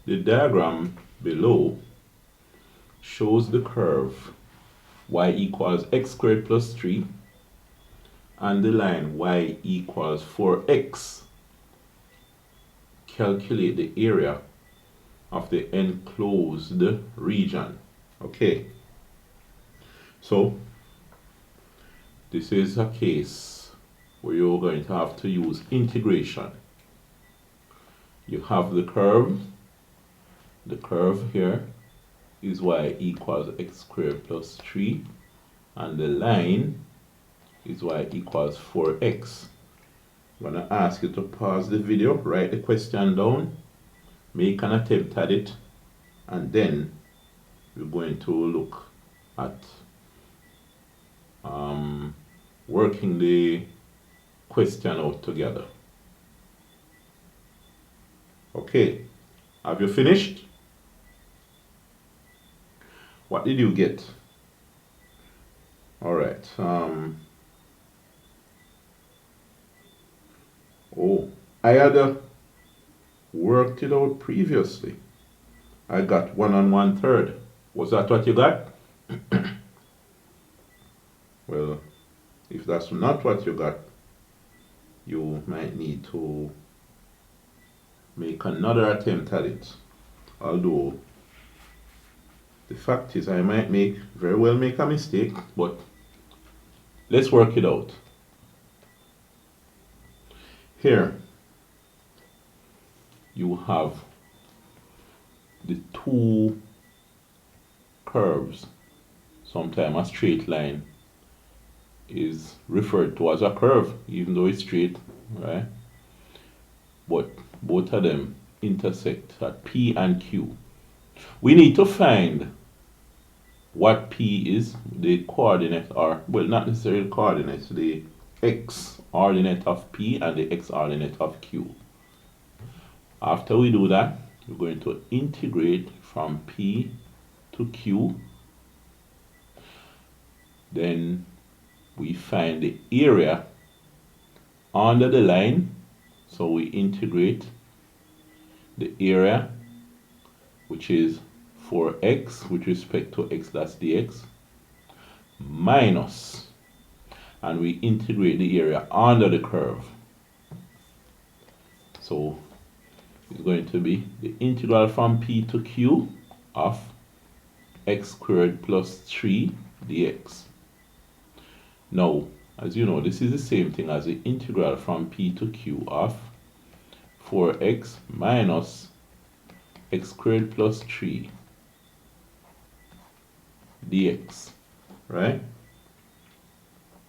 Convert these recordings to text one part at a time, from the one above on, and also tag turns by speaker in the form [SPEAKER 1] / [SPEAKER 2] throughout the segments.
[SPEAKER 1] The diagram below shows the curve y equals x squared plus 3 and the line y equals 4x. Calculate the area of the enclosed region. Okay, so this is a case where you're going to have to use integration. You have the curve here is y equals x squared plus 3 and the line is y equals 4x. I'm going to ask you to pause the video, write the question down, make an attempt at it, and then we're going to look at working the question out together. Okay, have you finished? What did you get? All right. I had worked it out previously. I got 1 1/3. Was that what you got? Well, if that's not what you got, you might need to make another attempt at it. Although the fact is I might very well make a mistake, but let's work it out. Here you have the two curves. Sometimes a straight line is referred to as a curve, even though it's straight, right? But both of them intersect at P and Q. We need to find what P is, the coordinate, or, well, not necessarily coordinates, the x ordinate of P and the x ordinate of Q. After we do that, we're going to integrate from P to Q. Then we find the area under the line. So we integrate the area, which is 4x with respect to x, that's dx, minus, and we integrate the area under the curve. So it's going to be the integral from P to Q of x squared plus 3 dx. Now, as you know, this is the same thing as the integral from P to Q of 4x minus x squared plus 3 dx, right?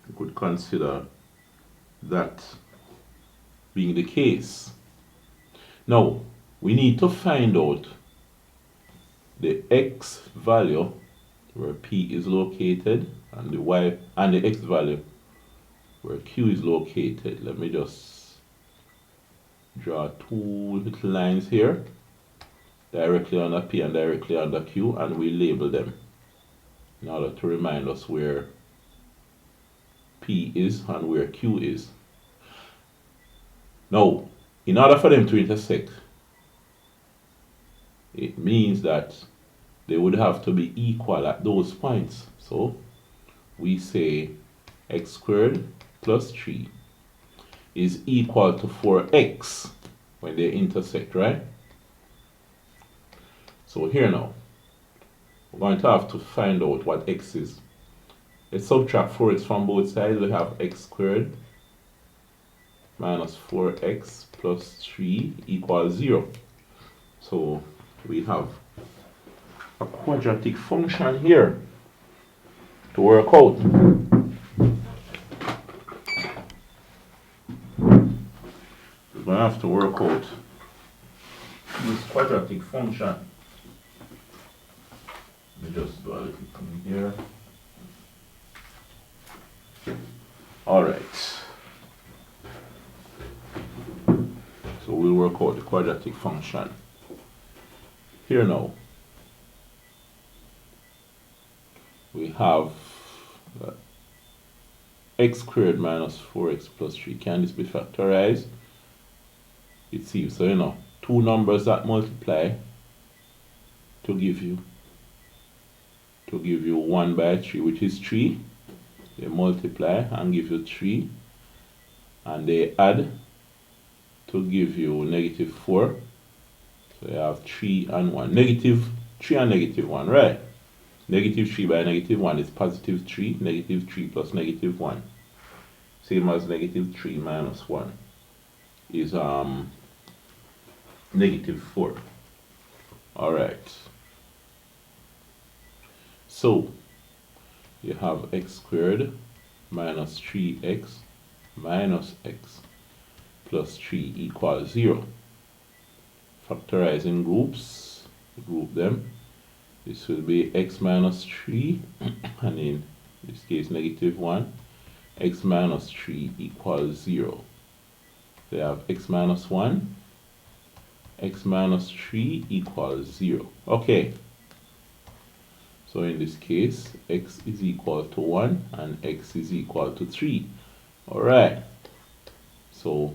[SPEAKER 1] You could consider that being the case. Now, we need to find out the x value where P is located and the y and the x value where Q is located. Let me just draw two little lines here, directly under P and directly under Q, and we label them in order to remind us where P is and where Q is. Now, in order for them to intersect, it means that they would have to be equal at those points. So we say x squared plus 3 is equal to 4x when they intersect, right? So here now, we're going to have to find out what x is. Let's subtract 4x from both sides. We have x squared minus 4x plus 3 equals 0. So we have a quadratic function here to work out. We're going to have to work out this quadratic function. Let me just do a little thing here. Alright. So we'll work out the quadratic function. Here now, we have x squared minus 4x plus 3. Can this be factorized? It seems so, two numbers that multiply to give you 1 by 3, which is 3. They multiply and give you 3, and they add to give you negative 4. So you have 3 and 1. Negative 3 and negative 1, right? Negative 3 by negative 1 is positive 3. Negative 3 plus negative 1. Same as negative 3 minus 1 is negative 4. Alright. So you have x squared minus 3x minus x plus 3 equals 0. Factorizing groups, group them. This will be x minus 3, and in this case negative 1. X minus 3 equals 0. They have x minus 1, x minus 3 equals 0. Okay. So in this case, x is equal to 1 and x is equal to 3. Alright. So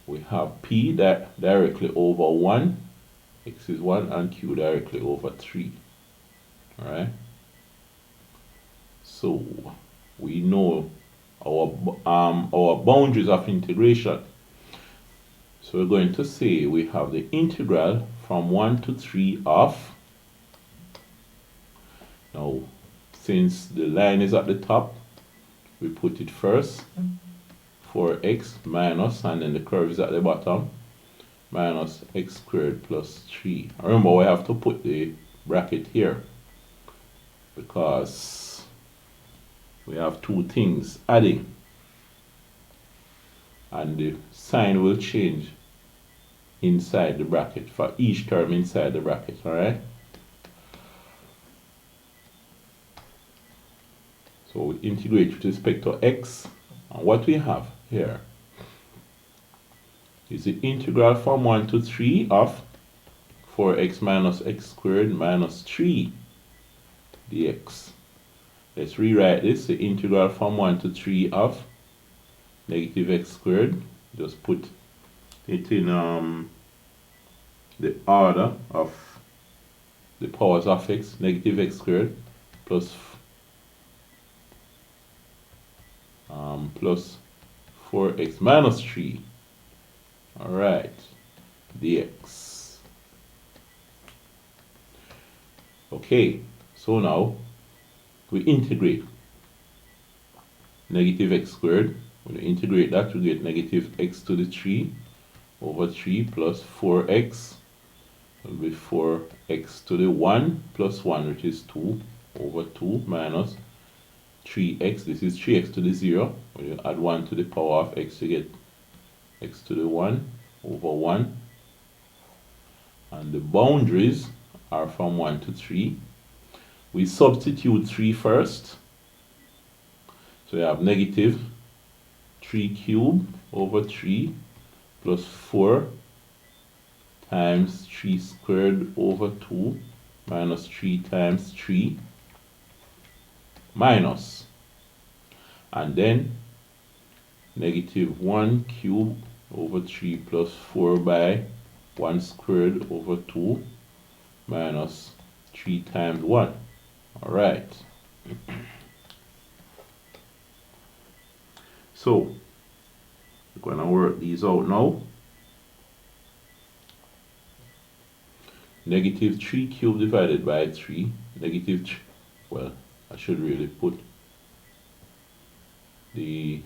[SPEAKER 1] we have p that directly over 1, x is 1, and q directly over 3. Alright. So we know our boundaries of integration. So we're going to say we have the integral from 1 to 3 of, now since the line is at the top, we put it first, 4x minus, and then the curve is at the bottom, minus x squared plus 3. Remember, we have to put the bracket here because we have two things adding, and the sign will change inside the bracket for each term inside the bracket. Alright, so we integrate with respect to x, and what we have here is the integral from 1 to 3 of 4x minus x squared minus 3 dx. Let's rewrite this. The integral from 1 to 3 of negative x squared. Just put it in the order of the powers of x. Negative x squared plus 4x minus 3. Alright, dx. Okay, so now we integrate negative x squared. When we integrate that, we get negative x to the 3 over 3 plus 4x will be 4x to the 1 plus 1, which is 2 over 2 minus 3x. This is 3x to the 0. When you add 1 to the power of x, you get x to the 1 over 1. And the boundaries are from 1 to 3. We substitute 3 first. So we have negative 3 cubed over 3 plus 4 times 3 squared over 2 minus 3 times 3 minus, and then negative 1 cubed over 3 plus 4 by 1 squared over 2 minus 3 times 1. Alright. So we're going to work these out now. Negative 3 cubed divided by 3. Negative 3, well, I should really put the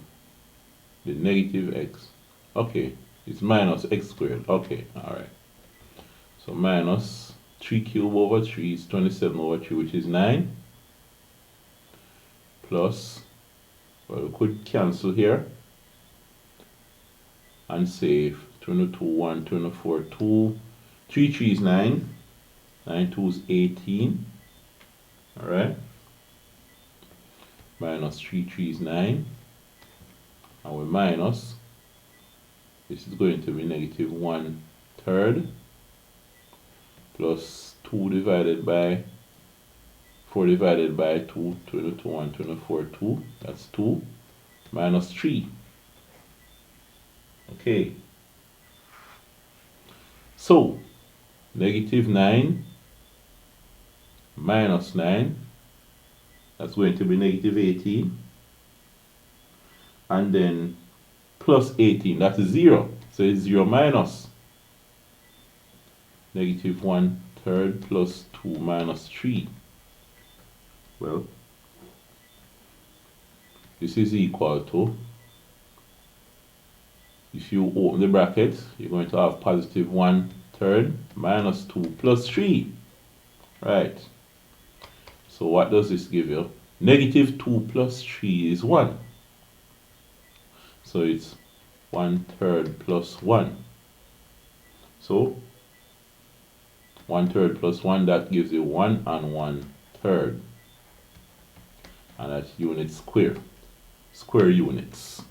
[SPEAKER 1] negative x. Okay, it's minus x squared. Okay, alright. So minus 3 cubed over 3 is 27 over 3, which is 9. Plus, well, we could cancel here and save 22, 1, 24, 2. 3, 3 is 9. 9, 2 is 18. Alright. Minus 3, 3 is 9. And we minus, this is going to be negative 1/3 plus 2 divided by 4 divided by 2, 22, 1, 24, 2. That's 2 minus 3. Okay. So, negative 9 minus 9, that's going to be negative 18, and then plus 18, that is 0. So it's 0 minus negative 1/3 plus 2 minus 3. Well, this is equal to, if you open the bracket, you're going to have positive 1/3 minus 2 plus 3. Right. So what does this give you? Negative 2 plus 3 is 1. So it's 1/3 plus 1. So 1/3 plus 1, that gives you 1 and 1/3. And that's unit square. Square units.